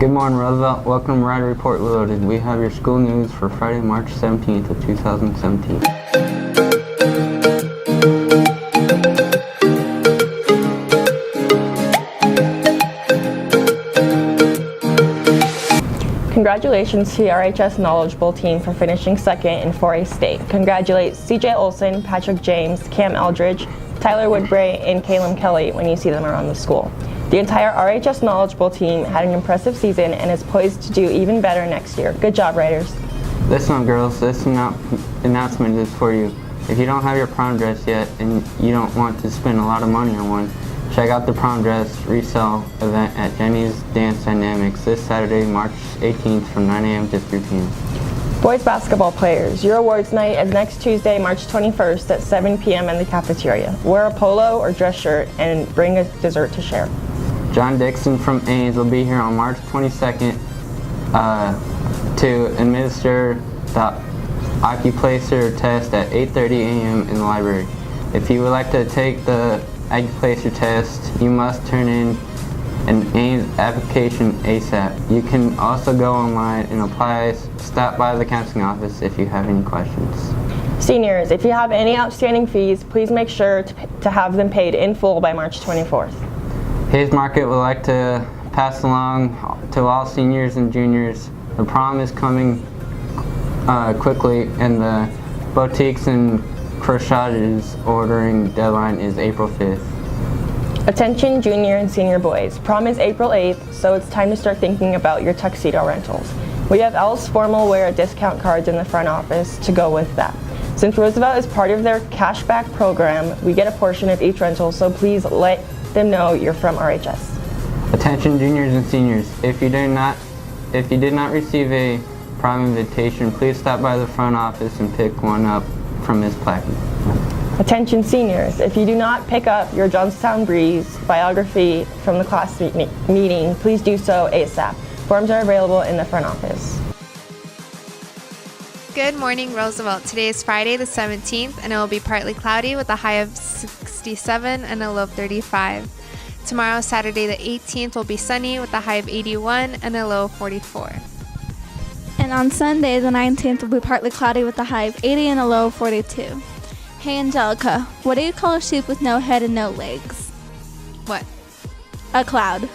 Good morning, Roosevelt. Welcome to Rider Report Reloaded. We have your school news for Friday, March 17th of 2017. Congratulations to the RHS Knowledge Bowl team for finishing second in 4A state. Congratulate CJ Olson, Patrick James, Cam Eldridge, Tyler Woodbray, and Caleb Kelly when you see them around the school. The entire RHS Knowledge Bowl team had an impressive season and is poised to do even better next year. Good job, Riders. Listen up, girls. This announcement is for you. If you don't have your prom dress yet and you don't want to spend a lot of money on one, check out the prom dress resale event at Jenny's Dance Dynamics this Saturday, March 18th from 9 a.m. to 3 p.m. Boys basketball players, your awards night is next Tuesday, March 21st at 7 p.m. in the cafeteria. Wear a polo or dress shirt and bring a dessert to share. John Dixon from Ames will be here on March 22nd to administer the ACCUPLACER test at 8:30 a.m. in the library. If you would like to take the ACCUPLACER test, you must turn in an Ames application ASAP. You can also go online and apply. Stop by the counseling office if you have any questions. Seniors, if you have any outstanding fees, please make sure to have them paid in full by March 24th. Hayes Market would like to pass along to all seniors and juniors. The prom is coming quickly, and the boutiques and corsages ordering deadline is April 5th. Attention junior and senior boys, prom is April 8th, so it's time to start thinking about your tuxedo rentals. We have Elle's formal wear discount cards in the front office to go with that. Since Roosevelt is part of their cashback program, we get a portion of each rental, so please let them know you're from RHS. Attention juniors and seniors, if you did not receive a prom invitation, please stop by the front office and pick one up from Ms. Plackey. Attention seniors, if you do not pick up your Johnstown Breeze biography from the class meeting, please do so ASAP. Forms are available in the front office. Good morning, Roosevelt. Today is Friday the 17th, and it will be partly cloudy with a high of 67 and a low of 35. Tomorrow, Saturday the 18th, will be sunny with a high of 81 and a low of 44. And on Sunday, the 19th, will be partly cloudy with a high of 80 and a low of 42. Hey, Angelica, what do you call a sheep with no head and no legs? What? A cloud.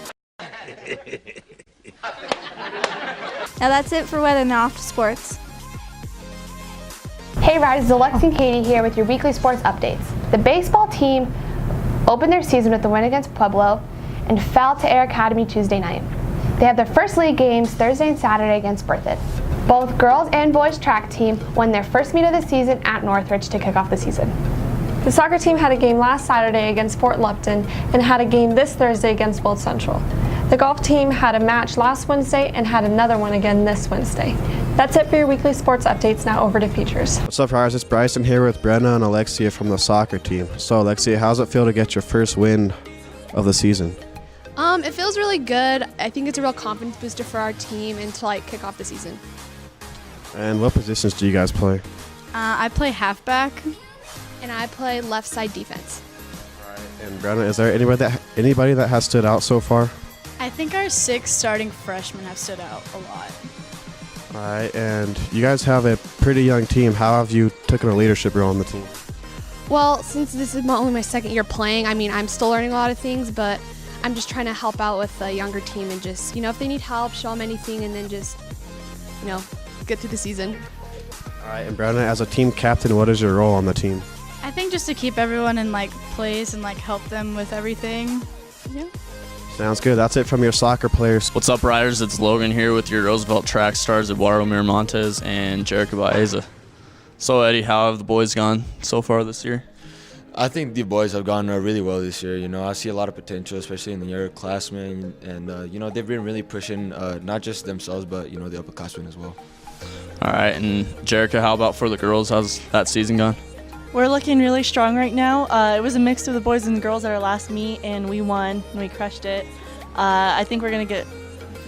Now that's it for weather. Now off to sports. Hey Riders, it's Alex and Katie here with your weekly sports updates. The baseball team opened their season with a win against Pueblo and fell to Air Academy Tuesday night. They have their first league games Thursday and Saturday against Berthoud. Both girls and boys track team won their first meet of the season at Northridge to kick off the season. The soccer team had a game last Saturday against Fort Lupton and had a game this Thursday against Weld Central. The golf team had a match last Wednesday and had another one again this Wednesday. That's it for your weekly sports updates. Now over to features. What's up, guys? It's Bryson here with Brenna and Alexia from the soccer team. So, Alexia, how's it feel to get your first win of the season? It feels really good. I think it's a real confidence booster for our team and to kick off the season. And what positions do you guys play? I play halfback. And I play left side defense. All right. And Brenna, is there anybody that has stood out so far? I think our 6 starting freshmen have stood out a lot. All right, and you guys have a pretty young team. How have you taken a leadership role on the team? Well, since this is only my second year playing, I'm still learning a lot of things, but I'm just trying to help out with the younger team and just, if they need help, show them anything, and then just, get through the season. All right, and Brenna, as a team captain, what is your role on the team? I think just to keep everyone in place and help them with everything. Yeah. Sounds good. That's it from your soccer players. What's up, Riders? It's Logan here with your Roosevelt track stars Eduardo Miramontes and Jerica Baeza. So, Eddie, how have the boys gone so far this year? I think the boys have gone really well this year. I see a lot of potential, especially in the younger classmen, and they've been really pushing not just themselves, but the upperclassmen as well. All right, and Jerica, how about for the girls? How's that season gone? We're looking really strong right now. It was a mix of the boys and the girls at our last meet, and we won, and we crushed it. I think we're going to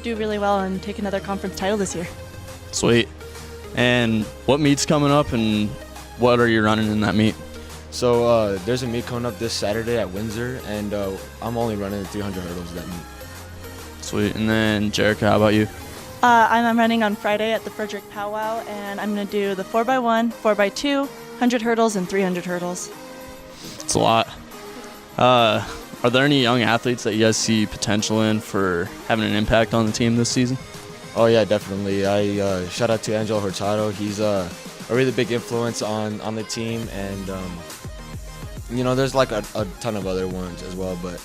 do really well and take another conference title this year. Sweet. And what meet's coming up, and what are you running in that meet? So there's a meet coming up this Saturday at Windsor, and I'm only running the 300 hurdles that meet. Sweet. And then Jerica, how about you? I'm running on Friday at the Frederick Powwow, and I'm going to do the 4x1, 4x2, 100 hurdles, and 300 hurdles. It's a lot. Are there any young athletes that you guys see potential in for having an impact on the team this season? Oh yeah, definitely. I shout out to Angel Hurtado. He's a really big influence on the team, and there's like a ton of other ones as well. But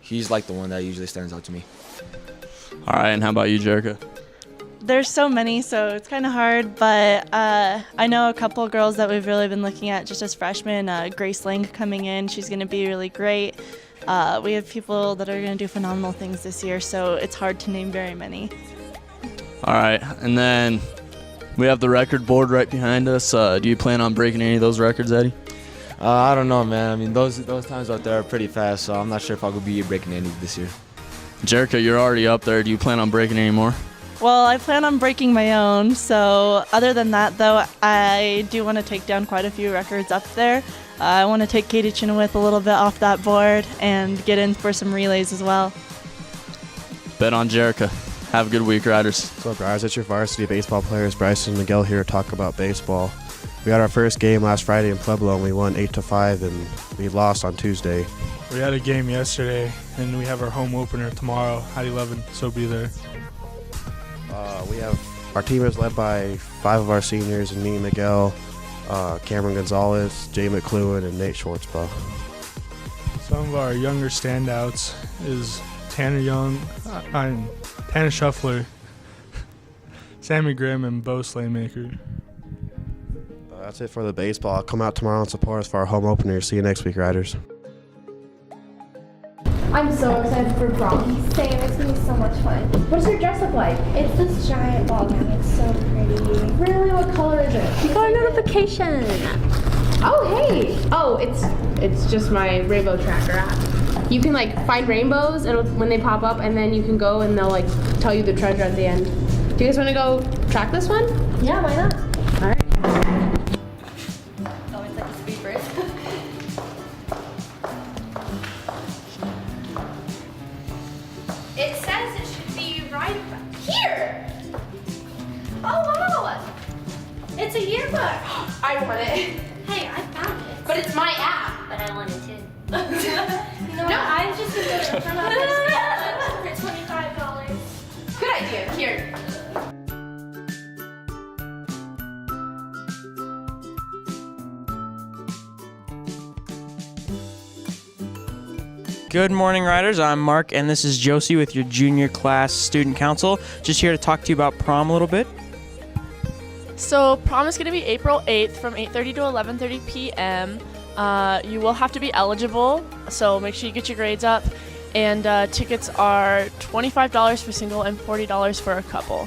he's like the one that usually stands out to me. All right, and how about you, Jerica? There's so many, so it's kind of hard, but I know a couple of girls that we've really been looking at just as freshmen. Grace Lang coming in, she's going to be really great. We have people that are going to do phenomenal things this year, so it's hard to name very many. All right, and then we have the record board right behind us. Do you plan on breaking any of those records, Eddie? I don't know, man. I mean, those times out there are pretty fast, so I'm not sure if I'll be breaking any this year. Jerica, you're already up there. Do you plan on breaking any more? Well, I plan on breaking my own, so other than that, though, I do want to take down quite a few records up there. I want to take Katie Chenoweth a little bit off that board and get in for some relays as well. Bet on Jerica. Have a good week, Riders. What's up, Riders? It's your varsity baseball players, Bryson and Miguel, here to talk about baseball. We had our first game last Friday in Pueblo, and we won 8-5, and we lost on Tuesday. We had a game yesterday, and we have our home opener tomorrow at 11, so be there. Our team is led by 5 of our seniors, and me and Miguel, Cameron Gonzalez, Jay McLuhan, and Nate Schwartzbaugh. Some of our younger standouts is Tanner Young, Tanner Shuffler, Sammy Grimm, and Bo Slaymaker. That's it for the baseball. Come out tomorrow and support us for our home opener. See you next week, Riders. I'm so excited for prom. Same, it's going to be so much fun. What does your dress look like? It's this giant ball gown. It's so pretty. Really? What color is it? You got a notification. Oh, hey. Oh, it's just my rainbow tracker app. You can like find rainbows when they pop up, and then you can go and they'll like tell you the treasure at the end. Do you guys want to go track this one? Yeah, why not? All right. Always like to speed first. It says it should be right about here. Oh wow! It's a yearbook. I want it. Hey, I found it. But it's my app. But I want it too. No, I'm just gonna go to the front office for $25. Good idea. Here. Good morning, Riders. I'm Mark, and this is Josie with your junior class student council. Just here to talk to you about prom a little bit. So prom is going to be April 8th from 8:30 to 11:30 p.m. You will have to be eligible, so make sure you get your grades up. And tickets are $25 for single and $40 for a couple.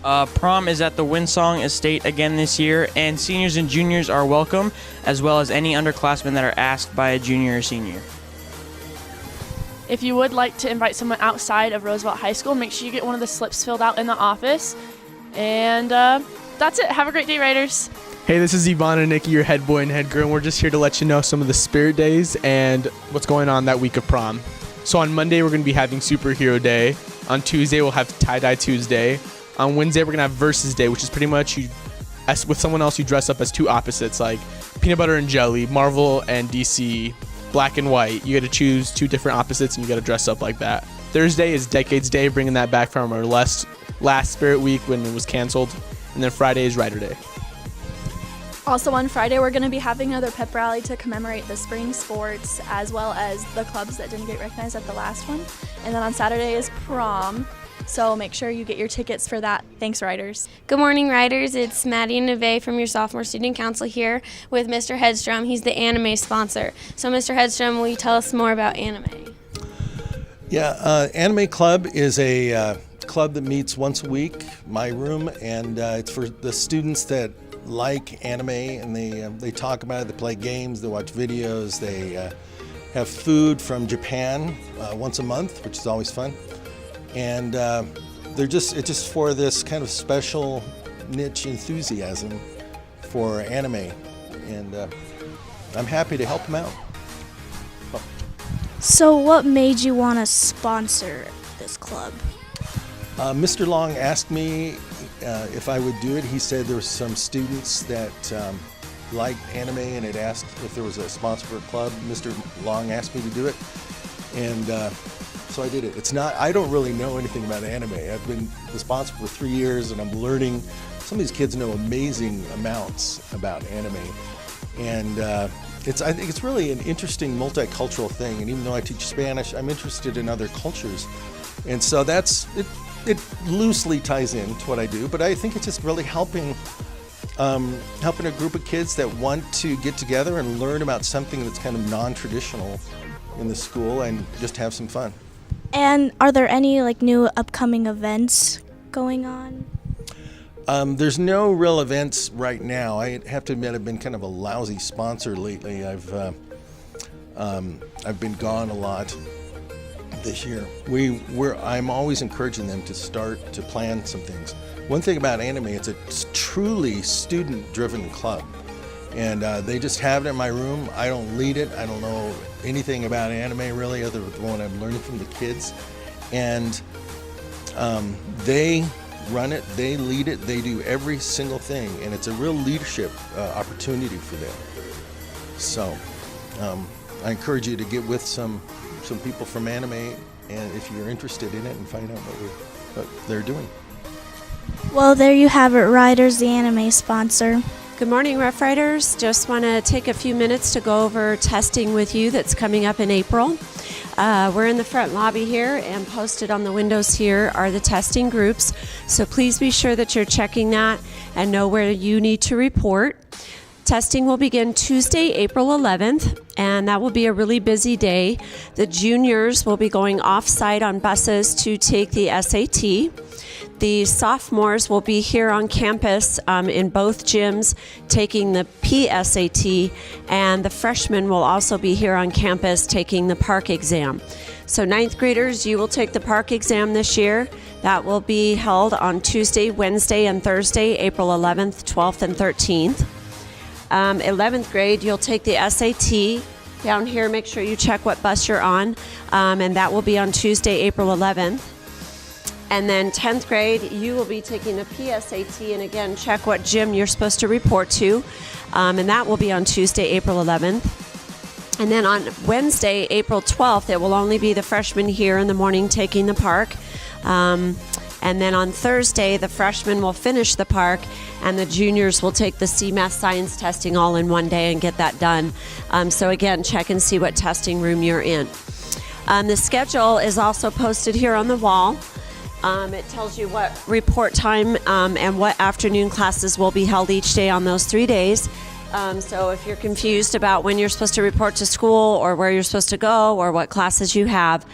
Prom is at the Winsong Estate again this year, and seniors and juniors are welcome, as well as any underclassmen that are asked by a junior or senior. If you would like to invite someone outside of Roosevelt High School, make sure you get one of the slips filled out in the office. And that's it. Have a great day, Riders. Hey, this is Yvonne and Nikki, your head boy and head girl, and we're just here to let you know some of the spirit days and what's going on that week of prom. So on Monday, we're going to be having Superhero Day. On Tuesday, we'll have Tie-Dye Tuesday. On Wednesday, we're going to have Versus Day, which is pretty much with someone else you dress up as two opposites, like Peanut Butter and Jelly, Marvel and DC, Black and White. You got to choose two different opposites, and you got to dress up like that. Thursday is Decades Day, bringing that back from our last Spirit Week when it was canceled. And then Friday is Rider Day. Also on Friday, we're going to be having another pep rally to commemorate the spring sports as well as the clubs that didn't get recognized at the last one. And then on Saturday is prom, so make sure you get your tickets for that. Thanks, Riders. Good morning, Riders. It's Maddie and Neve from your sophomore student council here with Mr. Hedstrom. He's the anime sponsor. So Mr. Hedstrom, will you tell us more about anime? Yeah, Anime Club is a club that meets once a week, my room, and it's for the students that like anime, and they talk about it, they play games, they watch videos, they have food from Japan once a month, which is always fun. And it's just for this kind of special niche enthusiasm for anime, and I'm happy to help them out. So what made you want to sponsor this club? Mr. Long asked me if I would do it. He said there were some students that liked anime and had asked if there was a sponsor for a club. Mr. Long asked me to do it, and so I did it. I don't really know anything about anime. I've been the sponsor for 3 years, and I'm learning. Some of these kids know amazing amounts about anime, and I think it's really an interesting multicultural thing. And even though I teach Spanish, I'm interested in other cultures, and so that's it. It loosely ties into what I do, but I think it's just really helping a group of kids that want to get together and learn about something that's kind of non-traditional in the school and just have some fun. And are there any new upcoming events going on? There's no real events right now. I have to admit I've been kind of a lousy sponsor lately. I've been gone a lot this year. I'm always encouraging them to plan some things. One thing about anime, it's a truly student-driven club, and they just have it in my room. I don't lead it. I don't know anything about anime really, other than what I'm learning from the kids, and they run it, they lead it, they do every single thing, and it's a real leadership opportunity for them. So I encourage you to get with some people from anime, and if you're interested in it, and find out what they're doing. Well, there you have it, Riders, the anime sponsor. Good morning, Rough Riders. Just want to take a few minutes to go over testing with you that's coming up in April. We're in the front lobby here, and posted on the windows here are the testing groups. So please be sure that you're checking that and know where you need to report. Testing will begin Tuesday, April 11th, and that will be a really busy day. The juniors will be going off-site on buses to take the SAT. The sophomores will be here on campus in both gyms taking the PSAT, and the freshmen will also be here on campus taking the PARC exam. So 9th graders, you will take the PARC exam this year. That will be held on Tuesday, Wednesday, and Thursday, April 11th, 12th, and 13th. 11th grade, you'll take the SAT. Down here, make sure you check what bus you're on, and that will be on Tuesday, April 11th. And then 10th grade, you will be taking the PSAT, and again, check what gym you're supposed to report to, and that will be on Tuesday, April 11th. And then on Wednesday, April 12th, it will only be the freshmen here in the morning taking the PARC. And then on Thursday, the freshmen will finish the PARC, and the juniors will take the CMath science testing all in one day and get that done. So again, check and see what testing room you're in. The schedule is also posted here on the wall. It tells you what report time and what afternoon classes will be held each day on those 3 days. So if you're confused about when you're supposed to report to school or where you're supposed to go or what classes you have,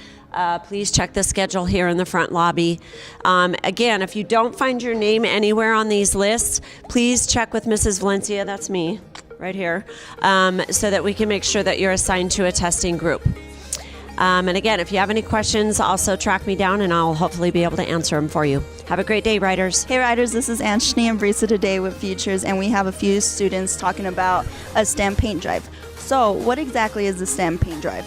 please check the schedule here in the front lobby. Again, if you don't find your name anywhere on these lists, please check with Mrs. Valencia, that's me right here, so that we can make sure that you're assigned to a testing group. And again, if you have any questions, also track me down and I'll hopefully be able to answer them for you. Have a great day, Riders. Hey Riders, this is Anthony and Brisa today with Futures, and we have a few students talking about a STEM paint drive. So what exactly is the STEM paint drive?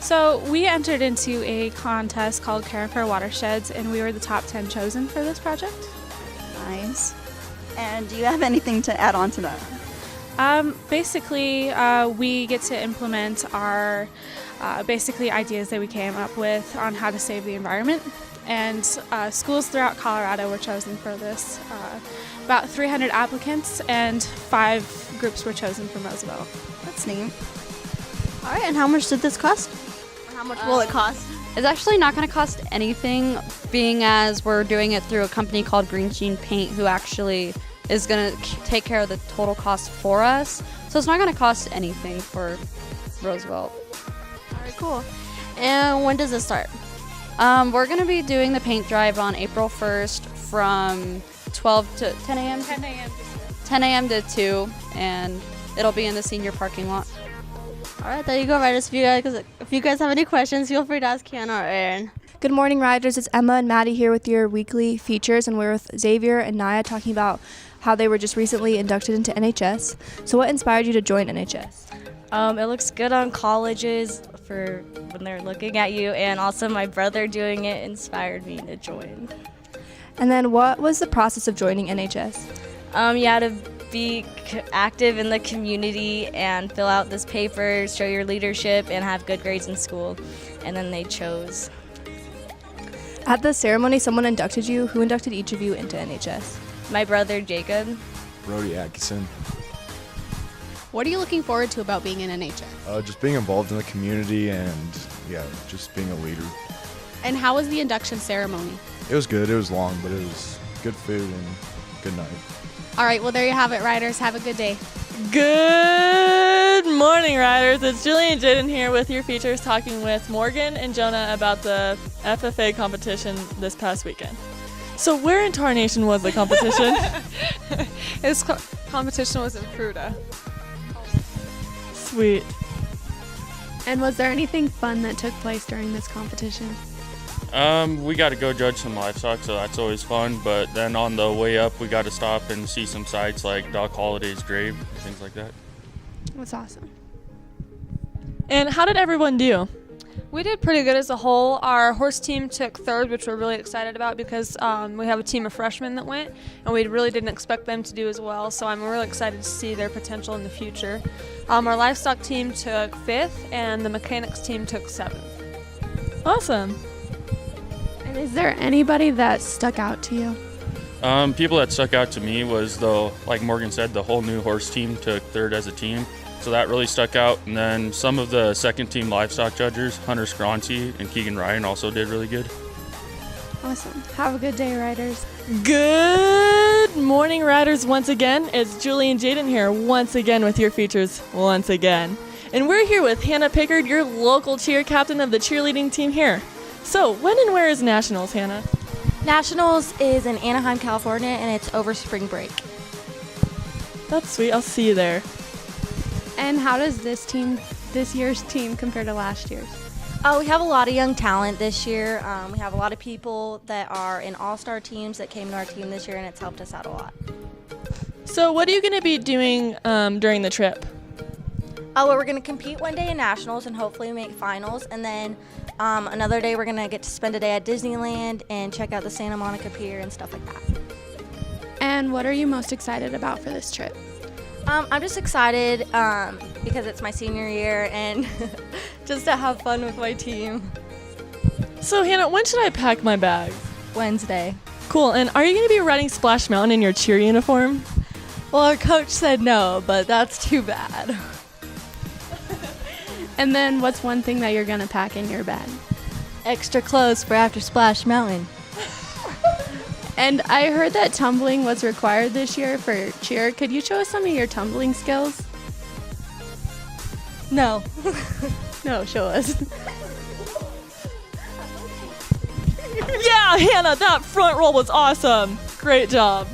So we entered into a contest called Care for Watersheds, and we were the top 10 chosen for this project. Nice. And do you have anything to add on to that? Basically, we get to implement our basically ideas that we came up with on how to save the environment. And schools throughout Colorado were chosen for this. About 300 applicants and 5 groups were chosen from Roosevelt. That's neat. All right, and how much did this cost? How much will it cost? It's actually not going to cost anything, being as we're doing it through a company called Green Sheen Paint, who actually is going to take care of the total cost for us. So it's not going to cost anything for Roosevelt. All right, cool. And when does this start? We're going to be doing the paint drive on April 1st from 12 to 10 a.m. 10 a.m. 10 a.m. to 2, and it'll be in the senior parking lot. All right, there you go, Riders. If you guys have any questions, feel free to ask Kiana or Aaron. Good morning, Riders. It's Emma and Maddie here with your weekly features, and we're with Xavier and Naya talking about how they were just recently inducted into NHS. So what inspired you to join NHS? It looks good on colleges for when they're looking at you, and also my brother doing it inspired me to join. And then what was the process of joining NHS? You had to be active in the community and fill out this paper, show your leadership, and have good grades in school. And then they chose. At the ceremony, someone inducted you. Who inducted each of you into NHS? My brother, Jacob. Brody Atkinson. What are you looking forward to about being in NHS? Just being involved in the community and, yeah, just being a leader. And how was the induction ceremony? It was good. It was long, but it was good food and good night. All right, well, there you have it, Riders. Have a good day. Good morning, Riders. It's Julie and Jaden here with your features, talking with Morgan and Jonah about the FFA competition this past weekend. So where in Tarnation was the competition? This competition was in Fruta. Sweet. And was there anything fun that took place during this competition? We got to go judge some livestock, so that's always fun. But then on the way up, we got to stop and see some sites like Doc Holliday's grave, things like that. That's awesome. And how did everyone do? We did pretty good as a whole. Our horse team took third, which we're really excited about because we have a team of freshmen that went, and we really didn't expect them to do as well. So I'm really excited to see their potential in the future. Our livestock team took fifth, and the mechanics team took seventh. Awesome. And is there anybody that stuck out to you? People that stuck out to me was, like Morgan said, the whole new horse team took third as a team. So that really stuck out. And then some of the second team livestock judges, Hunter Scroncy and Keegan Ryan, also did really good. Awesome. Have a good day, Riders. Good morning, Riders. Once again, it's Julie and Jaden here once again with your features once again. And we're here with Hannah Pickard, your local cheer captain of the cheerleading team here. So when and where is Nationals, Hannah? Nationals is in Anaheim, California, and it's over spring break. That's sweet. I'll see you there. And how does this year's team compare to last year's? We have a lot of young talent this year. We have a lot of people that are in all-star teams that came to our team this year, and it's helped us out a lot. So what are you going to be doing during the trip? We're going to compete one day in Nationals and hopefully make finals, and then another day we're going to get to spend a day at Disneyland and check out the Santa Monica Pier and stuff like that. And what are you most excited about for this trip? I'm just excited because it's my senior year and just to have fun with my team. So Hannah, when should I pack my bags? Wednesday. Cool, and are you going to be riding Splash Mountain in your cheer uniform? Well, our coach said no, but that's too bad. And then what's one thing that you're going to pack in your bag? Extra clothes for after Splash Mountain. And I heard that tumbling was required this year for cheer. Could you show us some of your tumbling skills? No. No, show us. Yeah, Hannah, that front roll was awesome. Great job.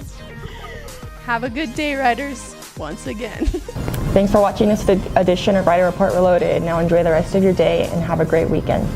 Have a good day, Riders, once again. Thanks for watching this edition of Rider Report Reloaded. Now enjoy the rest of your day and have a great weekend.